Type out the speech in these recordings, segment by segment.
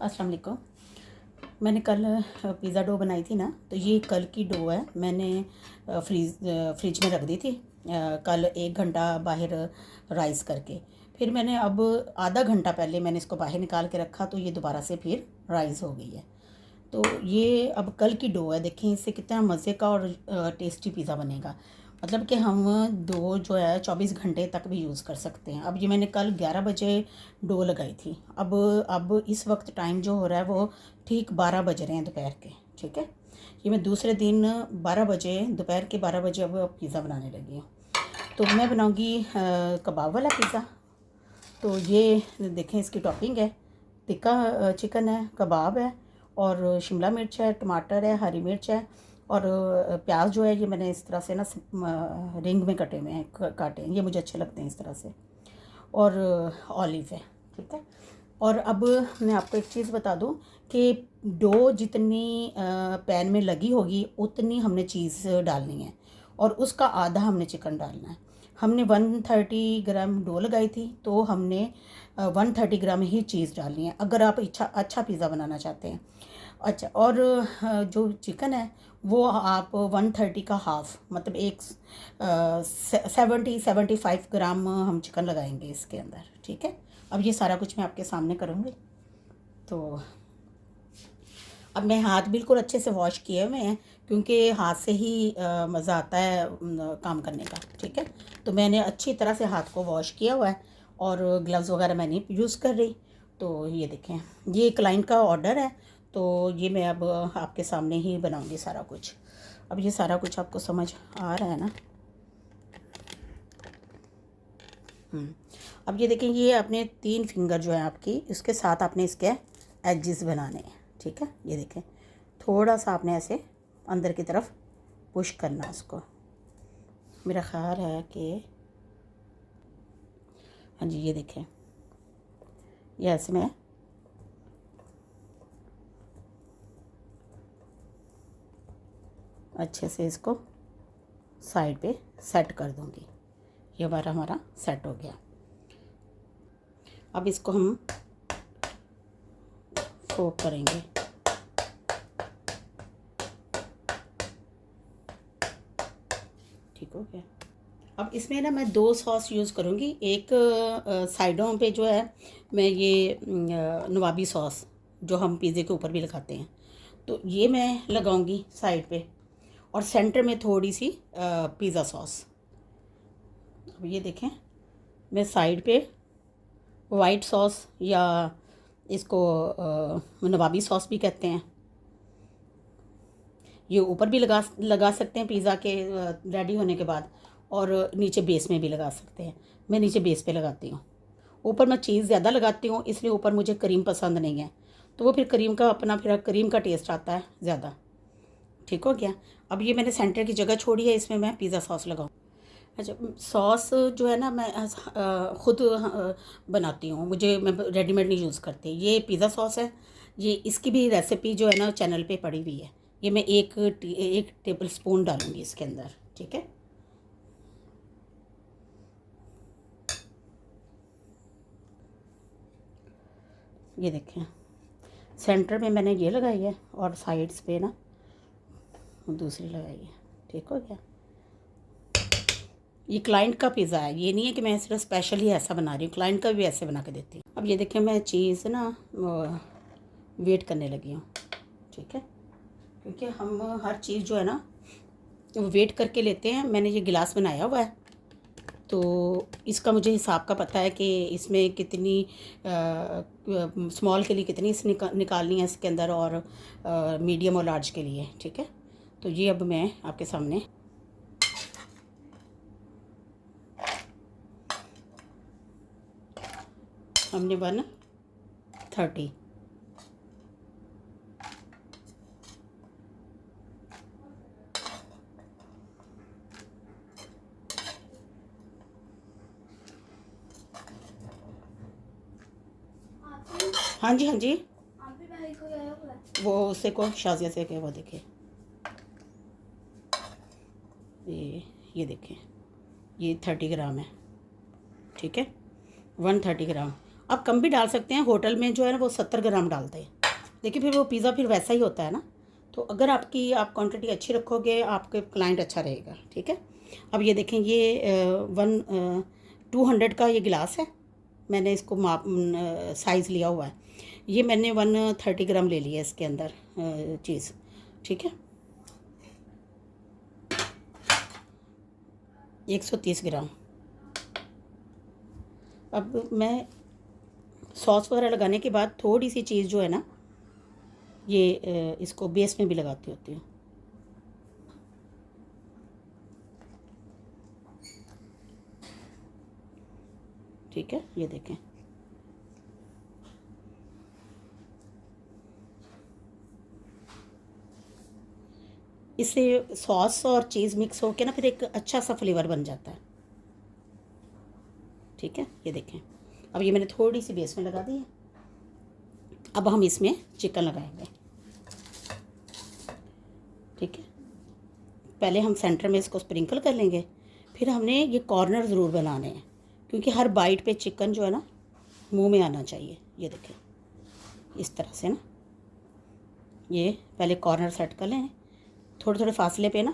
अस्सलाम वालेकुम। मैंने कल पिज़्ज़ा डो बनाई थी ना, तो ये कल की डो है। मैंने फ्रिज में रख दी थी कल 1 घंटा बाहर राइस करके। फिर मैंने अब आधा घंटा पहले मैंने इसको बाहर निकाल के रखा, तो ये दोबारा से फिर राइस हो गई है। तो ये अब कल की डो है, देखें इससे कितना मज़े का और टेस्टी पिज़्ज़ा बनेगा। मतलब कि हम डो जो है 24 घंटे तक भी यूज़ कर सकते हैं। अब ये मैंने कल 11 बजे डो लगाई थी। अब इस वक्त टाइम जो हो रहा है वो ठीक 12 बज रहे हैं दोपहर के। ठीक है, ये मैं दूसरे दिन 12 बजे, दोपहर के 12 बजे अब पिज़्ज़ा बनाने लगी हूँ। तो मैं बनाऊँगी कबाब वाला पिज़्ज़ा। तो ये देखें, इसकी टॉपिंग है, टिक्का चिकन है, कबाब है, और शिमला मिर्च है, टमाटर है, हरी मिर्च है, और प्याज जो है ये मैंने इस तरह से ना रिंग में कटे हुए हैं, काटे हैं, ये मुझे अच्छे लगते हैं इस तरह से, और ऑलिव है। ठीक है, और अब मैं आपको एक चीज़ बता दूं कि डो जितनी पैन में लगी होगी उतनी हमने चीज़ डालनी है, और उसका आधा हमने चिकन डालना है। हमने 130 ग्राम डो लगाई थी, तो हमने 130 ग्राम ही चीज़ डालनी है, अगर आप अच्छा पिज़्ज़ा बनाना चाहते हैं। अच्छा, और जो चिकन है वो आप 130 का हाफ, मतलब 70-75 ग्राम हम चिकन लगाएंगे इसके अंदर। ठीक है, अब ये सारा कुछ मैं आपके सामने करूँगी। तो अब मैं हाथ बिल्कुल अच्छे से वॉश किए हुए हैं, क्योंकि हाथ से ही मज़ा आता है काम करने का। ठीक है, तो मैंने अच्छी तरह से हाथ को वॉश किया हुआ है, और ग्लव्स वगैरह मैं नहीं यूज़ कर रही। तो ये देखें, ये क्लाइंट का ऑर्डर है, तो ये मैं अब आपके सामने ही बनाऊंगी सारा कुछ। अब ये सारा कुछ आपको समझ आ रहा है ना। अब ये देखें, ये अपने 3 फिंगर जो है आपकी, इसके साथ आपने इसके एजेस बनाने हैं। ठीक है, ये देखें, थोड़ा सा आपने ऐसे अंदर की तरफ पुश करना उसको। मेरा ख्याल है कि हाँ जी, ये देखें, ये ऐसे मैं अच्छे से इसको साइड पे सेट कर दूंगी। ये हमारा सेट हो गया। अब इसको हम फोक करेंगे। ठीक हो गया। अब इसमें ना मैं 2 सॉस यूज़ करूँगी। एक साइडों पे जो है मैं ये नवाबी सॉस जो हम पिज़्ज़े के ऊपर भी लगाते हैं, तो ये मैं लगाऊंगी साइड पे, और सेंटर में थोड़ी सी पिज़्ज़ा सॉस। अब ये देखें, मैं साइड पे वाइट सॉस, या इसको नवाबी सॉस भी कहते हैं, ये ऊपर भी लगा सकते हैं पिज़्ज़ा के रेडी होने के बाद, और नीचे बेस में भी लगा सकते हैं। मैं नीचे बेस पे लगाती हूँ, ऊपर मैं चीज़ ज़्यादा लगाती हूँ, इसलिए ऊपर मुझे क्रीम पसंद नहीं है, तो वो फिर क्रीम का अपना फिर क्रीम का टेस्ट आता है ज़्यादा। ठीक हो गया। अब ये मैंने सेंटर की जगह छोड़ी है, इसमें मैं पिज़्ज़ा सॉस लगाऊँ। अच्छा, सॉस जो है ना मैं ख़ुद बनाती हूँ, मैं रेडीमेड नहीं यूज़ करती। ये पिज़्ज़ा सॉस है, ये इसकी भी रेसिपी जो है ना चैनल पे पड़ी हुई है। ये मैं एक टेबल स्पून डालूँगी इसके अंदर। ठीक है, ये देखें, सेंटर में मैंने ये लगाई है, और साइड्स पे ना दूसरी लगाई है। ठीक हो गया। ये क्लाइंट का पिज़्ज़ा है, ये नहीं है कि मैं सिर्फ स्पेशल ही ऐसा बना रही हूँ, क्लाइंट का भी ऐसे बना के देती हूँ। अब ये देखें, मैं चीज़ ना वेट करने लगी हूँ। ठीक है, क्योंकि हम हर चीज़ जो है ना वो वेट करके लेते हैं। मैंने ये गिलास बनाया हुआ है, तो इसका मुझे हिसाब का पता है कि इसमें कितनी स्मॉल के लिए कितनी निकालनी है इसके अंदर, और मीडियम और लार्ज के लिए। ठीक है, तो ये अब मैं आपके सामने हमने 130 हाँ जी, हाँ जी, वो उसे को शाजिया से के वो देखे, ये देखें, ये 30 ग्राम है। ठीक है, 130 ग्राम। आप कम भी डाल सकते हैं, होटल में जो है ना वो 70 ग्राम डालते हैं, लेकिन फिर वो पिज़्ज़ा फिर वैसा ही होता है ना। तो अगर आप क्वांटिटी अच्छी रखोगे, आपके क्लाइंट अच्छा रहेगा, ठीक है। अब ये देखें, ये 200 का ये गिलास है, मैंने इसको माप साइज़ लिया हुआ है। ये मैंने 130 ग्राम ले लिया इसके अंदर चीज़, ठीक है, 130 ग्राम। अब मैं सॉस वगैरह लगाने के बाद थोड़ी सी चीज़ जो है ना, ये इसको बेस में भी लगाती होती हूँ। ठीक है, ये देखें, इससे सॉस और चीज़ मिक्स होकर ना फिर एक अच्छा सा फ्लेवर बन जाता है। ठीक है, ये देखें, अब ये मैंने थोड़ी सी बेस में लगा दी है। अब हम इसमें चिकन लगाएंगे। ठीक है, पहले हम सेंटर में इसको स्प्रिंकल कर लेंगे, फिर हमने ये कॉर्नर ज़रूर बनाने हैं, क्योंकि हर बाइट पे चिकन जो है ना मुंह में आना चाहिए। ये देखें, इस तरह से ना, ये पहले कॉर्नर सेट कर लें थोड़े थोड़े फासले पे ना,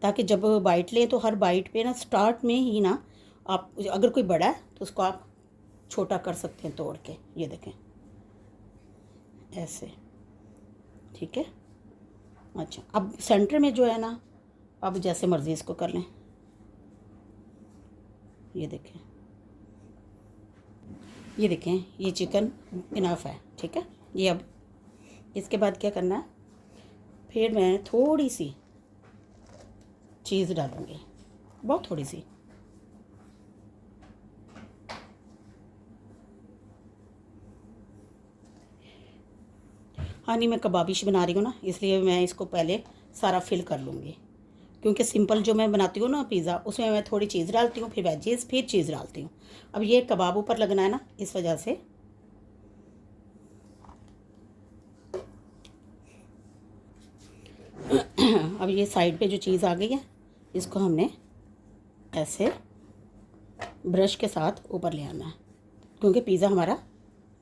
ताकि जब बाइट लें तो हर बाइट पे ना स्टार्ट में ही ना, आप अगर कोई बड़ा है तो उसको आप छोटा कर सकते हैं तोड़ के। ये देखें, ऐसे, ठीक है। अच्छा, अब सेंटर में जो है ना, अब जैसे मर्ज़ी इसको कर लें। ये देखें, ये देखें, ये चिकन इनफ है, ठीक है। ये अब इसके बाद क्या करना है, फिर मैं थोड़ी सी चीज़ डालूँगी, बहुत थोड़ी सी। हाँ नहीं, मैं कबाबिश बना रही हूँ ना, इसलिए मैं इसको पहले सारा फिल कर लूँगी, क्योंकि सिंपल जो मैं बनाती हूँ ना पिज़्ज़ा, उसमें मैं थोड़ी चीज़ डालती हूँ, फिर वेजीज, फिर चीज़ डालती हूँ। अब ये कबाब ऊपर लगना है ना, इस वजह से अब ये साइड पे जो चीज़ आ गई है, इसको हमने ऐसे ब्रश के साथ ऊपर ले आना है, क्योंकि पिज़्ज़ा हमारा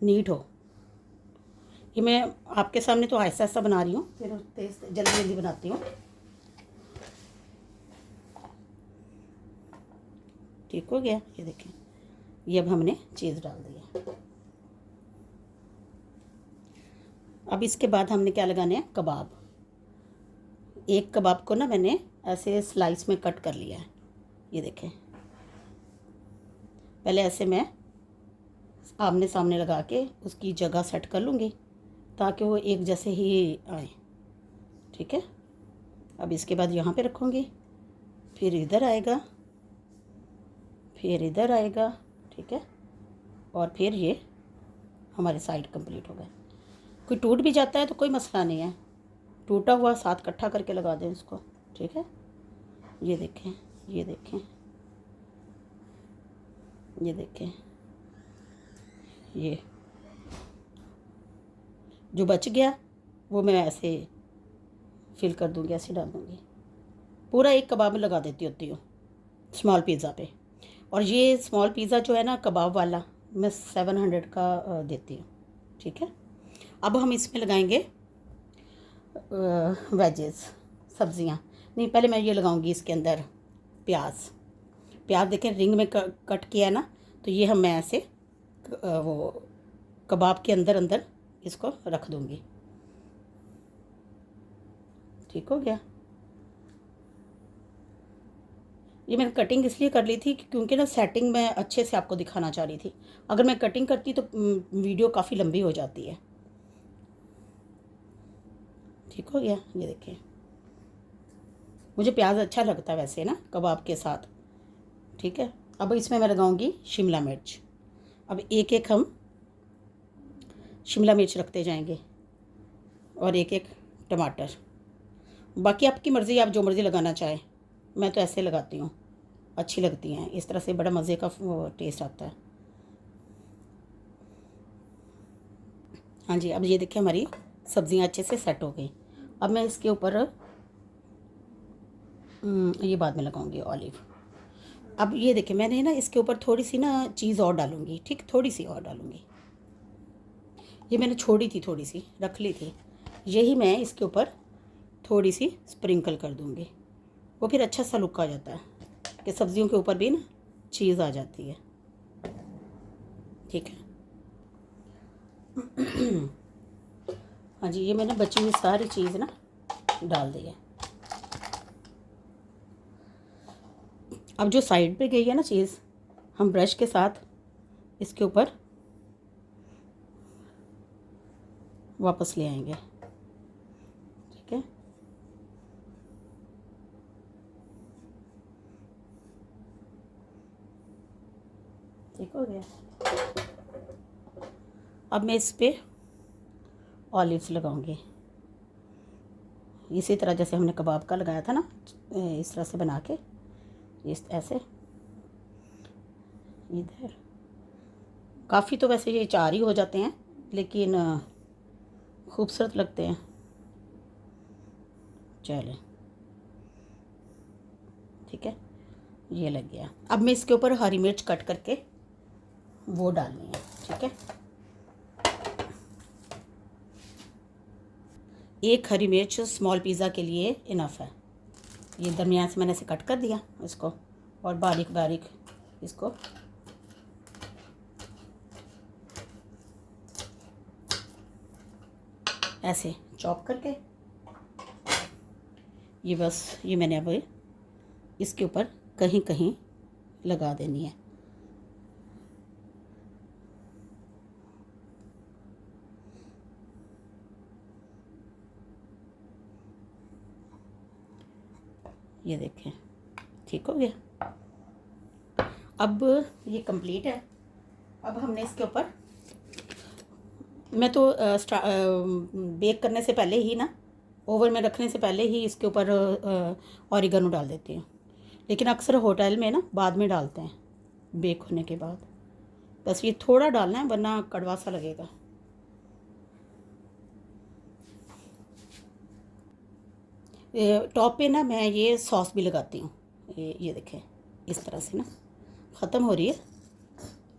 नीट हो। ये मैं आपके सामने तो आहिस्ता आहिस्ता बना रही हूँ, फिर तेज़ जल्दी जल्दी बनाती हूँ। ठीक हो गया, ये देखें, ये अब हमने चीज़ डाल दी है। अब इसके बाद हमने क्या लगाने हैं, कबाब। एक कबाब को ना मैंने ऐसे स्लाइस में कट कर लिया है। ये देखें, पहले ऐसे मैं आमने सामने लगा के उसकी जगह सेट कर लूँगी, ताकि वो एक जैसे ही आए। ठीक है, अब इसके बाद यहाँ पे रखूँगी, फिर इधर आएगा, फिर इधर आएगा, ठीक है, और फिर ये हमारे साइड कंप्लीट हो गए। कोई टूट भी जाता है तो कोई मसला नहीं है, टूटा हुआ साथ इकट्ठा करके लगा दें इसको। ठीक है, ये देखें, ये देखें, ये देखें, ये जो बच गया वो मैं ऐसे फिल कर दूँगी, ऐसे डाल दूँगी, पूरा एक कबाब में लगा देती होती हूँ स्मॉल पिज़्ज़ा पे। और ये स्मॉल पिज़्ज़ा जो है ना कबाब वाला, मैं 700 का देती हूँ। ठीक है, अब हम इसमें लगाएंगे वेजेस, सब्ज़ियाँ। नहीं, पहले मैं ये लगाऊंगी इसके अंदर प्याज। प्याज देखें, रिंग में कट किया है ना, तो ये हम मैं ऐसे वो कबाब के अंदर अंदर इसको रख दूँगी। ठीक हो गया, ये मैंने कटिंग इसलिए कर ली थी क्योंकि ना सेटिंग मैं अच्छे से आपको दिखाना चाह रही थी। अगर मैं कटिंग करती तो वीडियो काफ़ी लंबी हो जाती है। ठीक हो गया, ये देखिए, मुझे प्याज अच्छा लगता है वैसे ना कबाब के साथ। ठीक है, अब इसमें मैं लगाऊंगी शिमला मिर्च। अब एक एक हम शिमला मिर्च रखते जाएंगे, और एक एक टमाटर। बाकी आपकी मर्ज़ी, आप जो मर्ज़ी लगाना चाहें, मैं तो ऐसे लगाती हूँ, अच्छी लगती हैं इस तरह से, बड़ा मज़े का टेस्ट आता है। हाँ जी, अब ये देखिए हमारी सब्ज़ियाँ अच्छे से सेट हो गई। अब मैं इसके ऊपर ये बाद में लगाऊंगी ऑलिव। अब ये देखिए, मैंने ना इसके ऊपर थोड़ी सी ना चीज़ और डालूँगी, ठीक, थोड़ी सी और डालूँगी। ये मैंने छोड़ी थी, थोड़ी सी रख ली थी, यही मैं इसके ऊपर थोड़ी सी स्प्रिंकल कर दूँगी। वो फिर अच्छा सा लुक आ जाता है कि सब्ज़ियों के ऊपर भी ना चीज़ आ जाती है। ठीक है। हाँ जी, ये मैंने बची हुई सारी चीज़ ना डाल दी है। अब जो साइड पे गई है ना चीज़, हम ब्रश के साथ इसके ऊपर वापस ले आएंगे। ठीक है। ठीक हो गया। अब मैं इस पे ऑलिव्स लगाऊंगी, इसी तरह जैसे हमने कबाब का लगाया था ना, इस तरह से बना के, इस ऐसे इधर। काफ़ी तो वैसे ये 4 ही हो जाते हैं, लेकिन खूबसूरत लगते हैं। चलें, ठीक है, ये लग गया। अब मैं इसके ऊपर हरी मिर्च कट करके वो डालनी है। ठीक है, एक हरी मिर्च स्मॉल पिज़्ज़ा के लिए इनफ है। ये दरमियान से मैंने इसे कट कर दिया इसको, और बारीक बारीक इसको ऐसे चॉप करके, ये बस ये मैंने अब इसके ऊपर कहीं कहीं लगा देनी है। ये देखें, ठीक हो गया। अब ये कंप्लीट है। अब हमने इसके ऊपर, मैं तो बेक करने से पहले ही ना, ओवन में रखने से पहले ही इसके ऊपर ऑरिगेनो डाल देती हूँ, लेकिन अक्सर होटल में ना बाद में डालते हैं बेक होने के बाद। बस ये थोड़ा डालना है, वरना कड़वा सा लगेगा। टॉप पे ना मैं ये सॉस भी लगाती हूँ। ये देखें, इस तरह से ना ख़त्म हो रही है,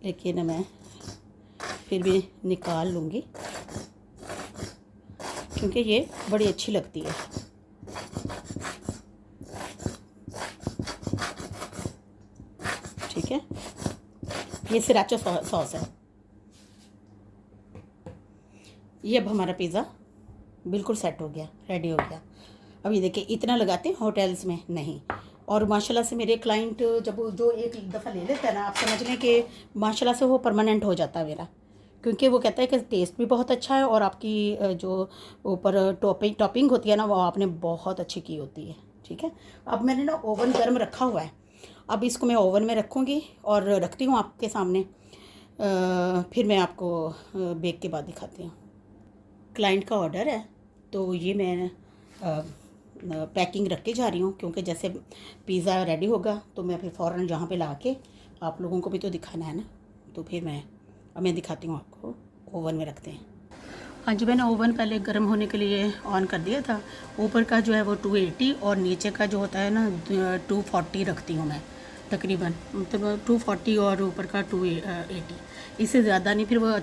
लेकिन मैं फिर भी निकाल लूँगी क्योंकि ये बड़ी अच्छी लगती है। ठीक है, ये सिराचा सॉस है। ये अब हमारा पिज़्ज़ा बिल्कुल सेट हो गया, रेडी हो गया। अब ये देखिए, इतना लगाते हैं होटल्स में नहीं। और माशाल्लाह से मेरे क्लाइंट जब जो एक दफ़ा ले लेता है ना, आप समझ लें कि माशाल्लाह से वो परमानेंट हो जाता है मेरा, क्योंकि वो कहता है कि टेस्ट भी बहुत अच्छा है और आपकी जो ऊपर टॉपिंग होती है ना, वो आपने बहुत अच्छी की होती है। ठीक है, अब मैंने ना ओवन गर्म रखा हुआ है। अब इसको मैं ओवन में रखूँगी और रखती हूँ आपके सामने, फिर मैं आपको बेक के बाद दिखाती हूँ। क्लाइंट का ऑर्डर है, तो ये मैं पैकिंग रख के जा रही हूँ, क्योंकि जैसे पिज़्ज़ा रेडी होगा तो मैं फिर फ़ौरन जहाँ पे ला के आप लोगों को भी तो दिखाना है ना, तो फिर मैं दिखाती हूँ आपको। ओवन में रखते हैं। हाँ जी, मैंने ओवन पहले गर्म होने के लिए ऑन कर दिया था। ऊपर का जो है वो 280 और नीचे का जो होता है ना 240 रखती हूँ मैं तकरीबन, मतलब 240 और ऊपर का 280, इससे ज़्यादा नहीं, फिर वो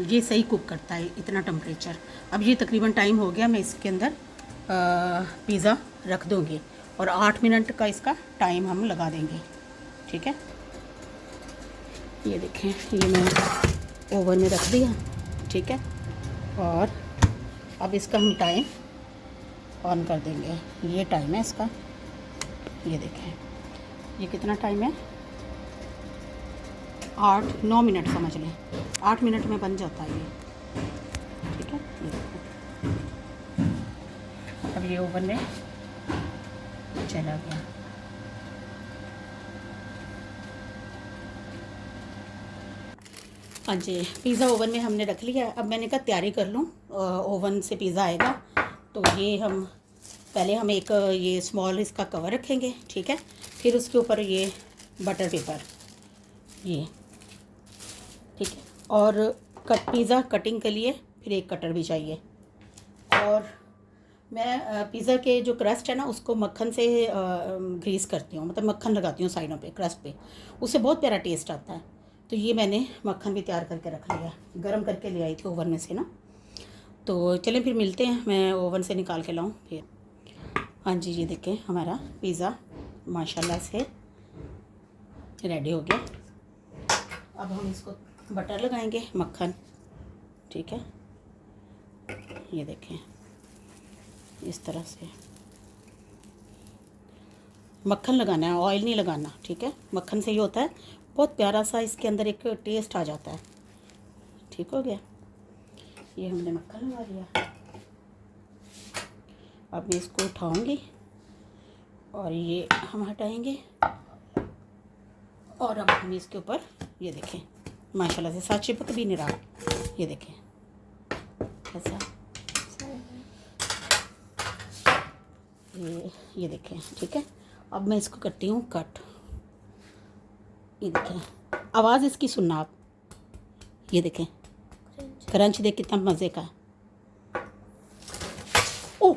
ये सही कुक करता है इतना टेम्परेचर। अब ये तकरीबन टाइम हो गया, मैं इसके अंदर पिज़्ज़ा रख दूँगी और 8 मिनट का इसका टाइम हम लगा देंगे। ठीक है, ये देखें, ये मैं ओवन में रख दिया। ठीक है, और अब इसका हम टाइम ऑन कर देंगे। ये टाइम है इसका, ये देखें, ये कितना टाइम है, 8-9 मिनट समझ लें, 8 मिनट में बन जाता है ये। ठीक है, ये देखें, अब ये ओवन में चला गया। हाँ जी, पिज़्ज़ा ओवन में हमने रख लिया। अब मैंने कहा तैयारी कर लूँ, ओवन से पिज़्ज़ा आएगा। तो ये हम एक ये स्मॉल इसका कवर रखेंगे। ठीक है, फिर उसके ऊपर ये बटर पेपर, ये ठीक है, और पिज़्ज़ा कटिंग के लिए फिर एक कटर भी चाहिए। और मैं पिज़्ज़ा के जो क्रस्ट है ना उसको मक्खन से ग्रीस करती हूँ, मतलब मक्खन लगाती हूँ साइडों पे क्रस्ट पे, उससे बहुत प्यारा टेस्ट आता है। तो ये मैंने मक्खन भी तैयार करके रख लिया, गरम करके ले आई थी ओवन में से ना। तो चलें फिर मिलते हैं, मैं ओवन से निकाल के लाऊँ फिर। हाँ जी, ये देखें हमारा पिज़्ज़ा माशाल्लाह से रेडी हो गया। अब हम इसको बटर लगाएंगे, मक्खन, ठीक है। ये देखें इस तरह से मक्खन लगाना है, ऑयल नहीं लगाना, ठीक है। मक्खन से ही होता है, बहुत प्यारा सा इसके अंदर एक टेस्ट आ जाता है। ठीक हो गया, ये हमने मक्खन लगा लिया। अब मैं इसको उठाऊंगी और ये हम हटाएंगे, और अब हम इसके ऊपर ये देखें माशाल्लाह से साथ चिपक भी नहीं रहा। ये देखें ऐसा, ये देखें, ठीक है। अब मैं इसको करती हूँ कट। ये देखें, आवाज़ इसकी सुनना आप, ये देखें क्रंच देख कितना मज़े का है। ओ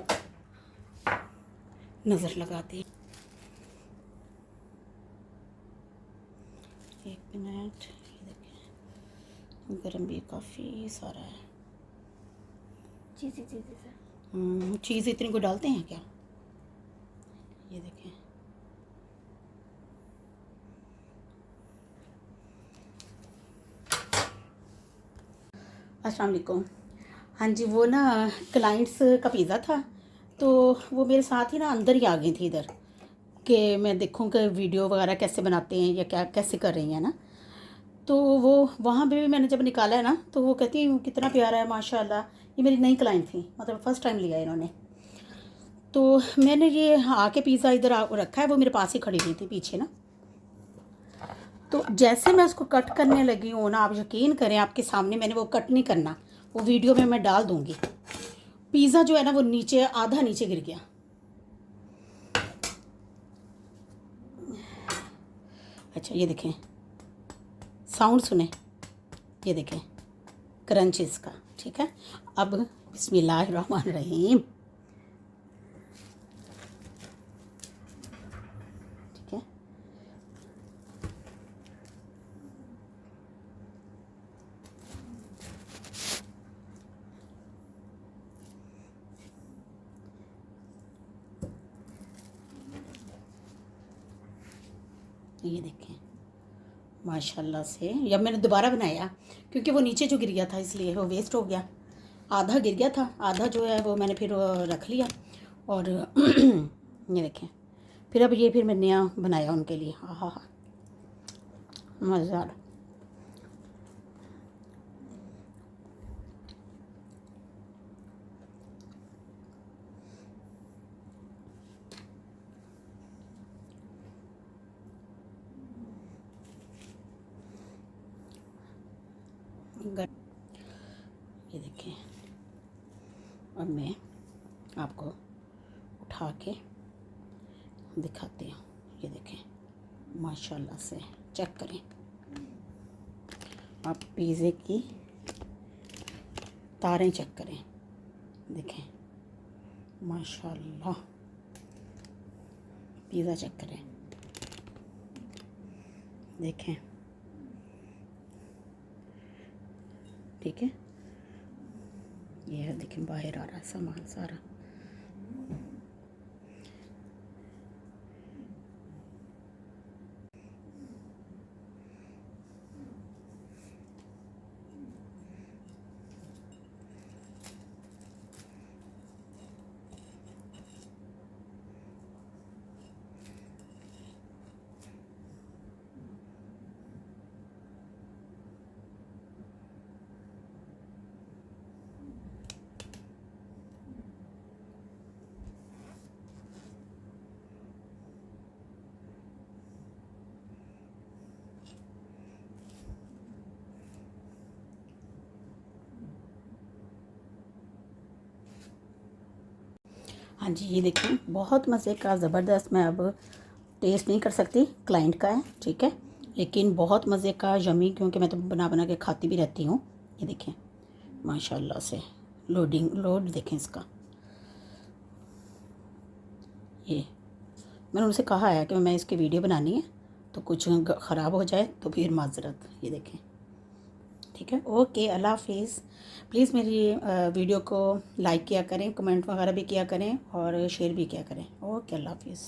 नज़र लगाती, एक मिनट। ये देखें गरम भी काफ़ी सारा है। चीज़ इतनी को डालते हैं क्या? ये देखें, अस्सलाम वालेकुम। हाँ जी, वो ना क्लाइंट्स का पिज़्ज़ा था, तो वो मेरे साथ ही ना अंदर ही आ गई थी इधर, कि मैं देखूं कि वीडियो वगैरह कैसे बनाते हैं या क्या कैसे कर रही हैं ना। तो वो वहाँ पे भी मैंने जब निकाला है ना, तो वो कहती है कितना प्यारा है माशाल्लाह। ये मेरी नई क्लाइंट थी, मतलब फ़र्स्ट टाइम लिया इन्होंने। तो मैंने ये आके पिज़्ज़ा इधर रखा है, वो मेरे पास ही खड़ी हुई थी पीछे ना। तो जैसे मैं उसको कट करने लगी हूँ ना, आप यकीन करें आपके सामने, मैंने वो कट नहीं करना, वो वीडियो में मैं डाल दूँगी। पिज़्ज़ा जो है ना वो नीचे आधा नीचे गिर गया। अच्छा ये देखें, साउंड सुने, ये देखें क्रंच इसका, ठीक है। अब बिस्मिल्लाहिर्रहमानिर्रहीम, ठीक है। ये देखें माशाल्लाह से, जब मैंने दोबारा बनाया, क्योंकि वो नीचे जो गिर गया था इसलिए वो वेस्ट हो गया। आधा गिर गया था, आधा जो है वो मैंने फिर रख लिया। और ये देखें, फिर अब ये फिर मैंने नया बनाया उनके लिए। हाँ हाँ हाँ, मज़ेदार। ये देखें, अब मैं आपको उठा के दिखाती हूँ। ये देखें माशाल्लाह से, चेक करें आप, पिज़्ज़े की तारें चेक करें, देखें माशाल्लाह। पिज़्ज़ा चेक करें, देखें, ठीक है। ये देखें बाहर आ रहा है सामान सारा। हाँ जी, ये देखिए बहुत मज़े का, ज़बरदस्त। मैं अब टेस्ट नहीं कर सकती, क्लाइंट का है, ठीक है, लेकिन बहुत मज़े का, यमी, क्योंकि मैं तो बना बना के खाती भी रहती हूँ। ये देखें माशाल्लाह से, लोड देखें इसका, ये मैंने उनसे कहा है कि मैं इसकी वीडियो बनानी है, तो कुछ ख़राब हो जाए तो फिर माजरत। ये देखें, ठीक है। ओके, अल्लाह हाफिज़। प्लीज़ मेरी वीडियो को लाइक किया करें, कमेंट वगैरह भी किया करें और शेयर भी किया करें। ओके, अल्लाह हाफिज़।